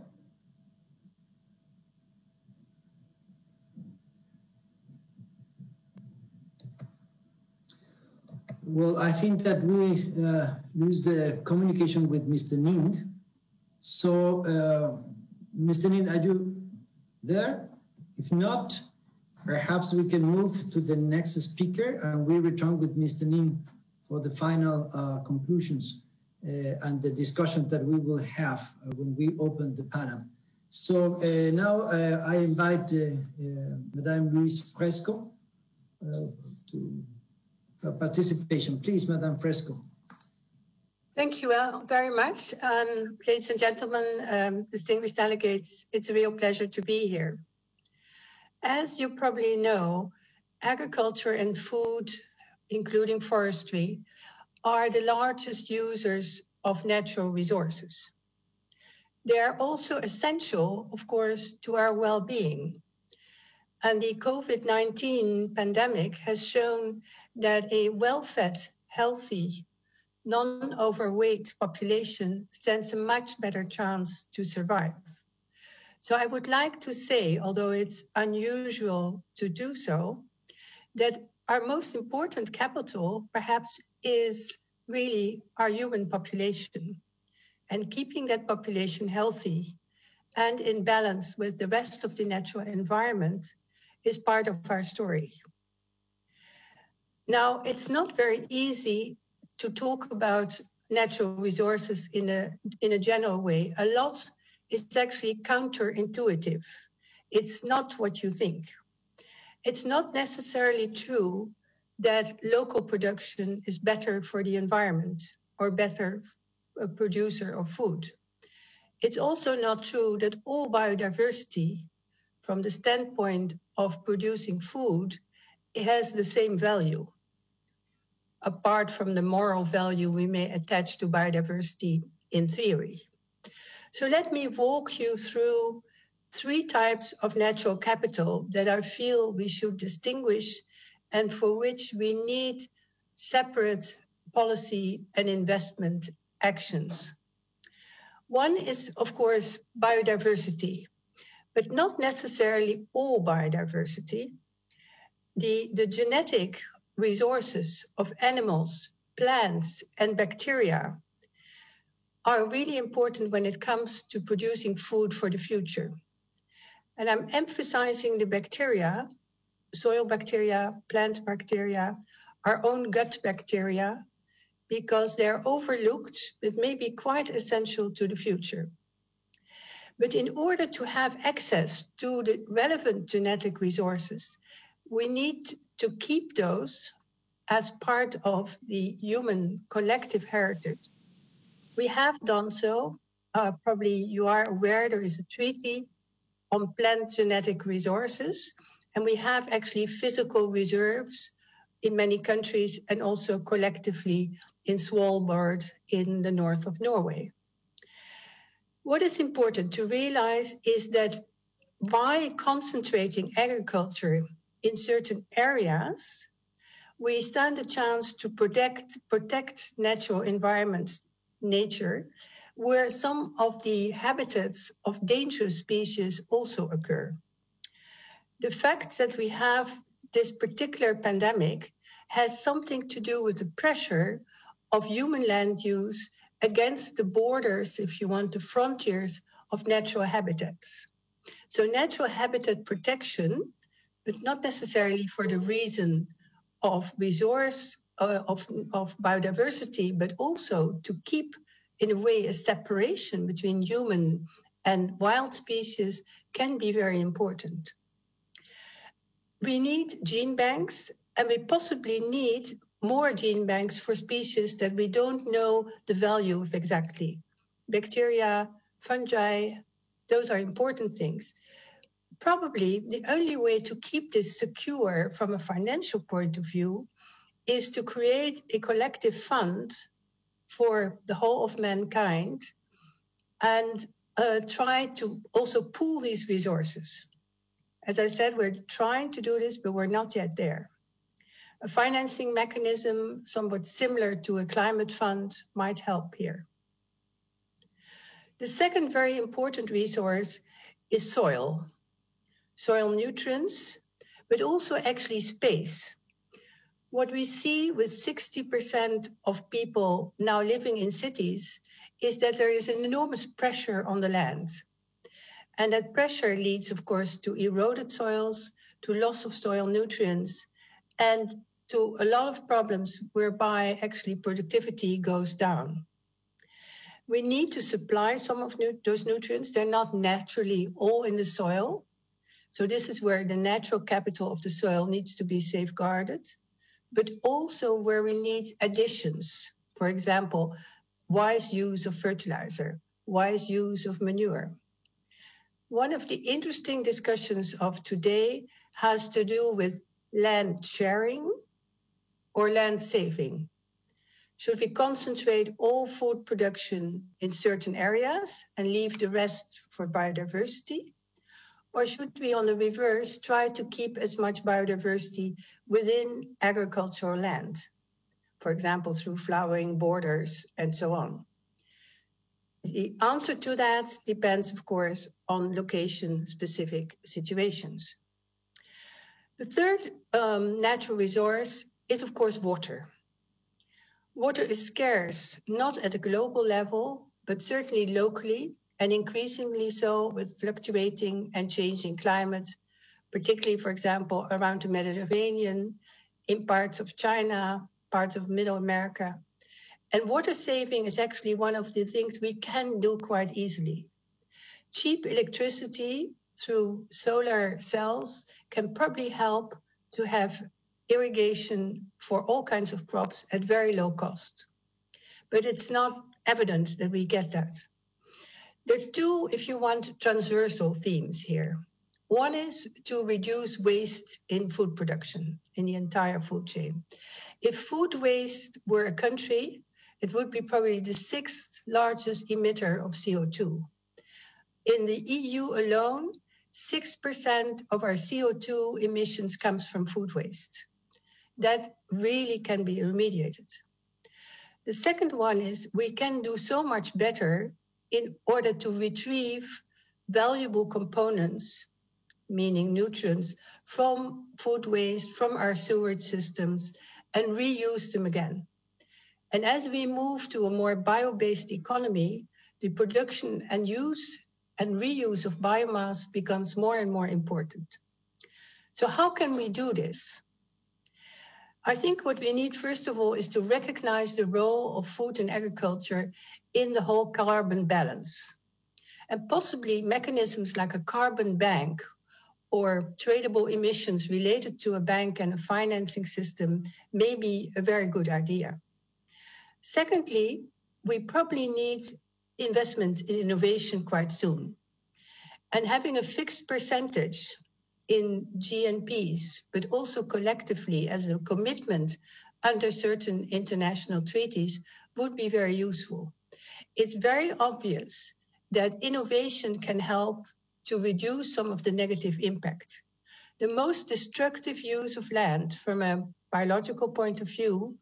Well, I think that we lose the communication with Mr. Ning. So, Mr. Ning, are you there? If not, perhaps we can move to the next speaker and we return with Mr. Ning for the final conclusions and the discussion that we will have when we open the panel. So now I invite Madame Louise Fresco to participation. Please, Madame Fresco. Thank you very much. Ladies and gentlemen, distinguished delegates, it's a real pleasure to be here. As you probably know, agriculture and food, including forestry, are the largest users of natural resources. They are also essential, of course, to our well-being. And the COVID-19 pandemic has shown that a well-fed, healthy, non-overweight population stands a much better chance to survive. So I would like to say, although it's unusual to do so, that our most important capital perhaps is really our human population, and keeping that population healthy and in balance with the rest of the natural environment is part of our story. Now, it's not very easy to talk about natural resources in a general way. A lot is actually counterintuitive. It's not what you think. It's not necessarily true that local production is better for the environment or better a producer of food. It's also not true that all biodiversity, from the standpoint of producing food, it has the same value, apart from the moral value we may attach to biodiversity in theory. So let me walk you through 3 types of natural capital that I feel we should distinguish and for which we need separate policy and investment actions. One is, of course, biodiversity, but not necessarily all biodiversity. The genetic resources of animals, plants, and bacteria are really important when it comes to producing food for the future. And I'm emphasizing the bacteria, soil bacteria, plant bacteria, our own gut bacteria, because they're overlooked, but may be quite essential to the future. But in order to have access to the relevant genetic resources, we need to keep those as part of the human collective heritage. We have done so. Probably you are aware there is a treaty on plant genetic resources, and we have actually physical reserves in many countries and also collectively in Svalbard in the north of Norway. What is important to realize is that by concentrating agriculture in certain areas, we stand a chance to protect natural environments, nature, where some of the habitats of dangerous species also occur. The fact that we have this particular pandemic has something to do with the pressure of human land use against the borders, if you want, the frontiers of natural habitats. So natural habitat protection, but not necessarily for the reason of resource, of biodiversity, but also to keep, in a way, a separation between human and wild species can be very important. We need gene banks, and we possibly need more gene banks for species that we don't know the value of exactly. Bacteria, fungi, those are important things. Probably the only way to keep this secure from a financial point of view is to create a collective fund for the whole of mankind and try to also pool these resources. As I said, we're trying to do this, but we're not yet there. A financing mechanism somewhat similar to a climate fund might help here. The second very important resource is soil. Soil nutrients, but also actually space. What we see with 60% of people now living in cities is that there is an enormous pressure on the land. And that pressure leads, of course, to eroded soils, to loss of soil nutrients, and to a lot of problems whereby actually productivity goes down. We need to supply some of those nutrients. They're not naturally all in the soil. So this is where the natural capital of the soil needs to be safeguarded, but also where we need additions. For example, wise use of fertilizer, wise use of manure. One of the interesting discussions of today has to do with land sharing or land saving. Should we concentrate all food production in certain areas and leave the rest for biodiversity? Or should we, on the reverse, try to keep as much biodiversity within agricultural land? For example, through flowering borders and so on. The answer to that depends, of course, on location-specific situations. The third natural resource is, of course, water. Water is scarce, not at a global level, but certainly locally, and increasingly so with fluctuating and changing climate, particularly, for example, around the Mediterranean, in parts of China, parts of Middle America. And water saving is actually one of the things we can do quite easily. Cheap electricity through solar cells can probably help to have irrigation for all kinds of crops at very low cost. But it's not evident that we get that. There are two, if you want, transversal themes here. One is to reduce waste in food production, in the entire food chain. If food waste were a country, it would be probably the 6th largest emitter of CO2. In the EU alone, 6% of our CO2 emissions comes from food waste. That really can be remediated. The second one is we can do so much better in order to retrieve valuable components, meaning nutrients, from food waste, from our sewage systems, and reuse them again. And as we move to a more bio-based economy, the production and use and reuse of biomass becomes more and more important. So how can we do this? I think what we need, first of all, is to recognize the role of food and agriculture in the whole carbon balance. And possibly mechanisms like a carbon bank or tradable emissions related to a bank and a financing system may be a very good idea. Secondly, we probably need investment in innovation quite soon. And having a fixed percentage in GNPs, but also collectively as a commitment under certain international treaties would be very useful. It's very obvious that innovation can help to reduce some of the negative impact. The most destructive use of land from a biological point of view,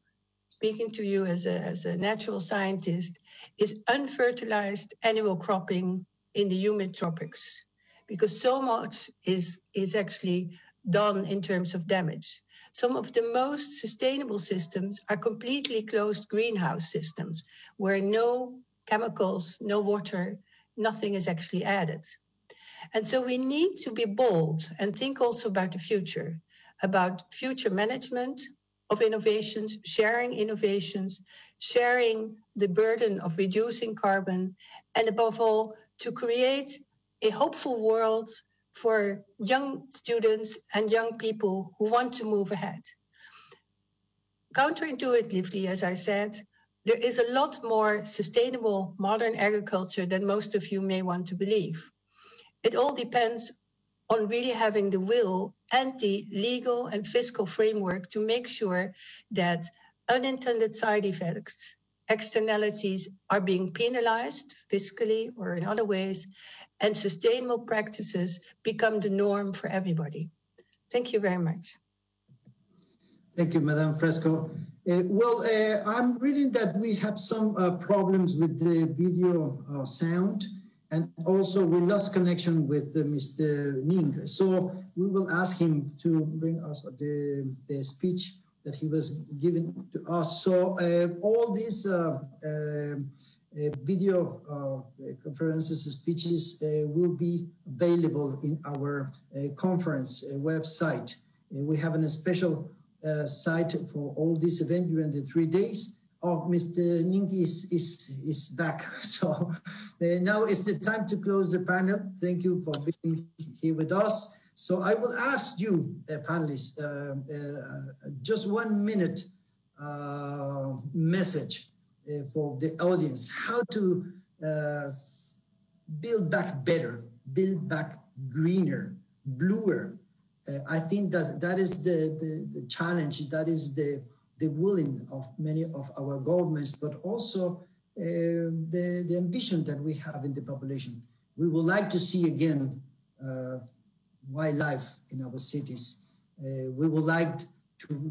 speaking to you as a natural scientist, is unfertilized annual cropping in the humid tropics, because so much is actually done in terms of damage. Some of the most sustainable systems are completely closed greenhouse systems, where no chemicals, no water, nothing is actually added. And so we need to be bold and think also about the future, about future management of innovations, sharing the burden of reducing carbon, and above all, to create a hopeful world for young students and young people who want to move ahead. Counterintuitively, as I said, there is a lot more sustainable modern agriculture than most of you may want to believe. It all depends on really having the will and the legal and fiscal framework to make sure that unintended side effects, externalities are being penalized fiscally or in other ways, and sustainable practices become the norm for everybody. Thank you very much. Thank you, Madame Fresco. I'm reading that we have some problems with the video sound, and also we lost connection with Mr. Ning. So we will ask him to bring us the speech that he was giving to us. So all these video conferences, speeches will be available in our conference website. We have a special site for all this event during the 3 days. Oh, Mr. Ning is back. So now it's the time to close the panel. Thank you for being here with us. So I will ask you, panelists, just 1 minute message for the audience, how to build back better, build back greener, bluer. I think that is the challenge, that is the willing of many of our governments, but also the ambition that we have in the population. We would like to see again wildlife in our cities. We would like to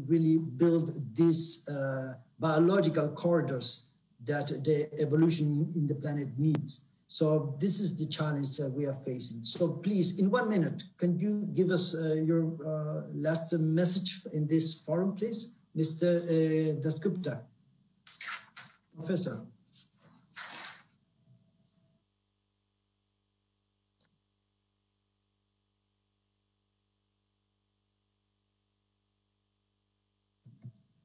really build these biological corridors that the evolution in the planet needs. So this is the challenge that we are facing. So please, in 1 minute, can you give us your last message in this forum, please? Mr. Dasgupta, Professor.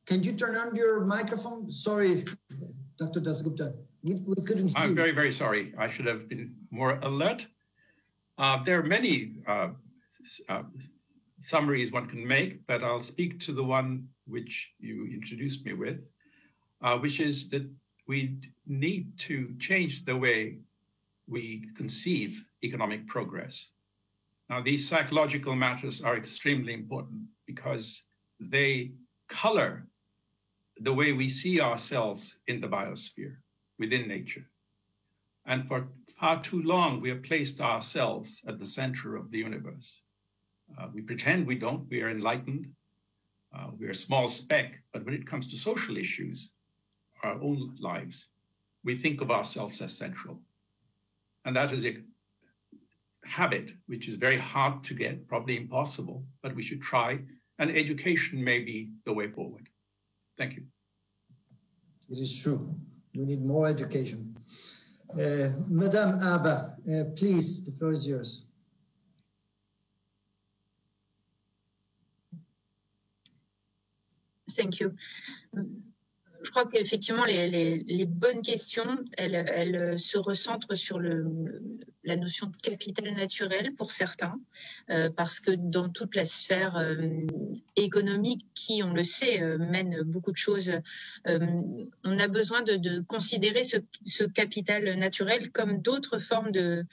Can you turn on your microphone? Sorry, Dr. Dasgupta, we couldn't hear. I'm very, very sorry. I should have been more alert. There are many summaries one can make, but I'll speak to the one which you introduced me with, which is that we need to change the way we conceive economic progress. Now, these psychological matters are extremely important because they color the way we see ourselves in the biosphere, within nature. And for far too long, we have placed ourselves at the center of the universe. We pretend we don't, we are enlightened, we're a small speck, but when it comes to social issues, our own lives, we think of ourselves as central. And that is a habit which is very hard to get, probably impossible, but we should try, and education may be the way forward. Thank you. It is true. We need more education. Madame Abba, please, the floor is yours. Thank you. Je crois qu'effectivement, les bonnes questions, elles se recentrent sur la notion de capital naturel pour certains, parce que dans toute la sphère économique qui, on le sait, mène beaucoup de choses, on a besoin de considérer ce capital naturel comme d'autres formes de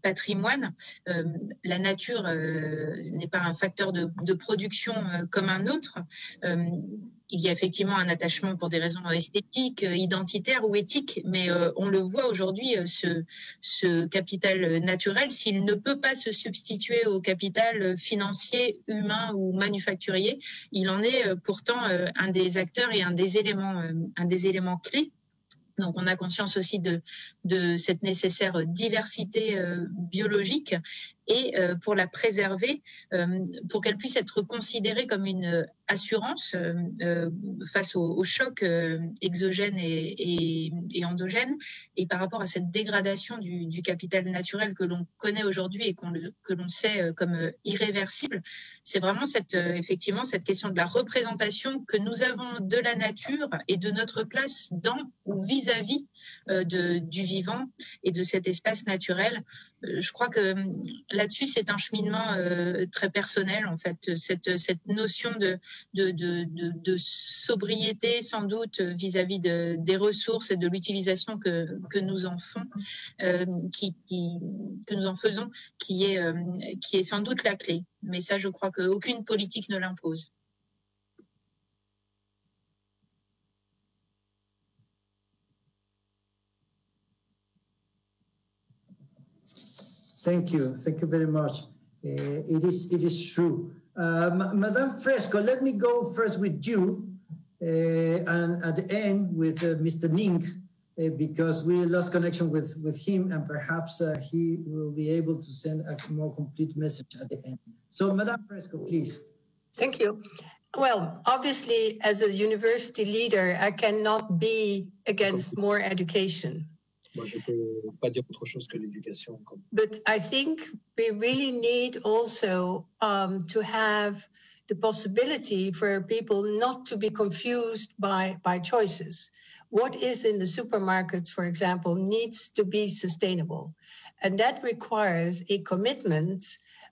patrimoine. La nature n'est pas un facteur de production comme un autre. Il y a effectivement un attachement pour des raisons esthétiques, identitaires ou éthiques, mais on le voit aujourd'hui, ce capital naturel, s'il ne peut pas se substituer au capital financier, humain ou manufacturier, il en est pourtant un des acteurs et un des éléments clés. Donc, on a conscience aussi de cette nécessaire diversité biologique et pour la préserver, pour qu'elle puisse être considérée comme une assurance face aux chocs exogènes et endogènes, et par rapport à cette dégradation du capital naturel que l'on connaît aujourd'hui et que l'on sait comme irréversible. C'est vraiment effectivement cette question de la représentation que nous avons de la nature et de notre place dans ou vis-à-vis du vivant et de cet espace naturel. Je crois que là-dessus, c'est un cheminement très personnel, en fait, cette notion de sobriété, sans doute, vis-à-vis des ressources et de l'utilisation que nous en faisons, qui est sans doute la clé. Mais ça, je crois qu'aucune politique ne l'impose. Thank you very much. It is true. Madame Fresco, let me go first with you, and at the end with Mr. Ning, because we lost connection with him, and perhaps he will be able to send a more complete message at the end. So, Madame Fresco, please. Thank you. Well, obviously, as a university leader, I cannot be against more education. Moi, je peux pas dire autre chose que l'éducation. But I think we really need also to have the possibility for people not to be confused by choices. What is in the supermarkets, for example, needs to be sustainable. And that requires a commitment,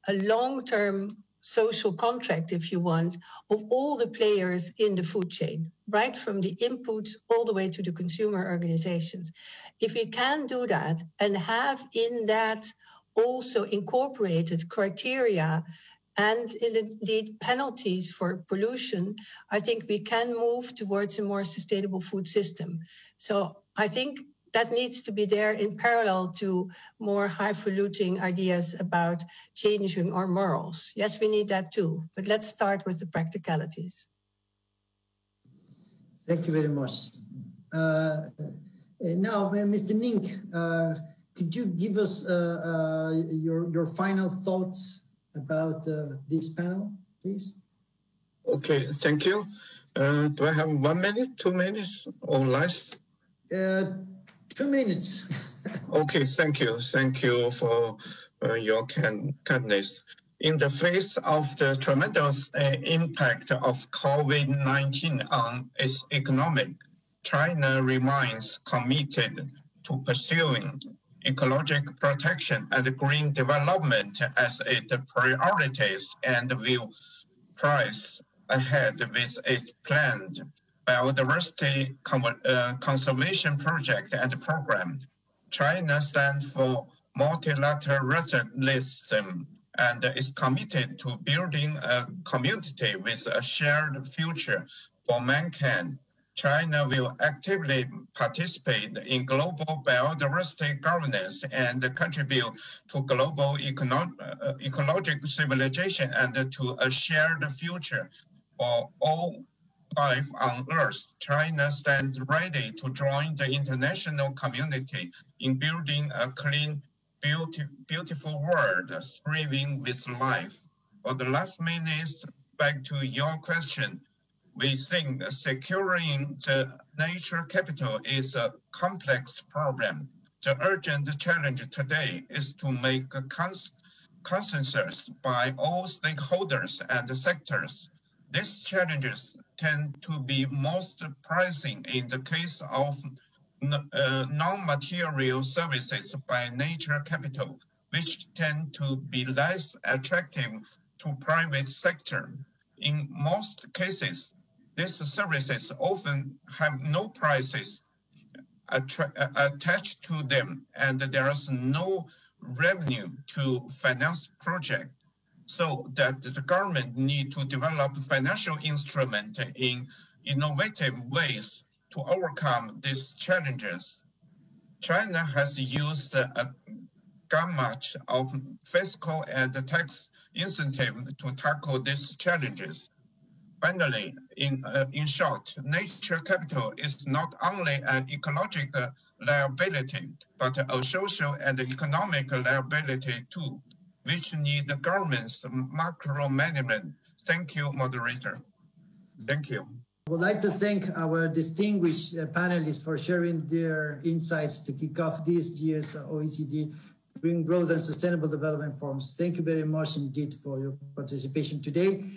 a long-term social contract, if you want, of all the players in the food chain, right from the inputs all the way to the consumer organizations. If we can do that and have in that also incorporated criteria and indeed penalties for pollution, I think we can move towards a more sustainable food system. So I think that needs to be there in parallel to more highfalutin ideas about changing our morals. Yes, we need that too, but let's start with the practicalities. Thank you very much. Now, Mr. Nink, could you give us your final thoughts about this panel, please? Okay, thank you. Do I have 1 minute, 2 minutes, or less? 2 minutes. Okay, thank you. Thank you for your kindness. In the face of the tremendous impact of COVID-19 on its economy, China remains committed to pursuing ecological protection and green development as its priorities and will press ahead with its planned biodiversity conservation project and program. China stands for multilateralism and is committed to building a community with a shared future for mankind. China will actively participate in global biodiversity governance and contribute to global ecological civilization and to a shared future for all life on Earth. China stands ready to join the international community in building a clean, beautiful world thriving with life. For the last minutes, back to your question. We think securing the nature capital is a complex problem. The urgent challenge today is to make a consensus by all stakeholders and sectors. These challenges tend to be most pressing in the case of non-material services by nature capital, which tend to be less attractive to private sector. In most cases, these services often have no prices attached to them, and there is no revenue to finance projects. So that the government need to develop financial instruments in innovative ways to overcome these challenges. China has used a gamut of fiscal and tax incentives to tackle these challenges. Finally, in short, nature capital is not only an ecological liability, but a social and economic liability too, which need the government's macro management. Thank you, moderator. Thank you. I would like to thank our distinguished panelists for sharing their insights to kick off this year's OECD Green Growth and Sustainable Development Forums. Thank you very much indeed for your participation today.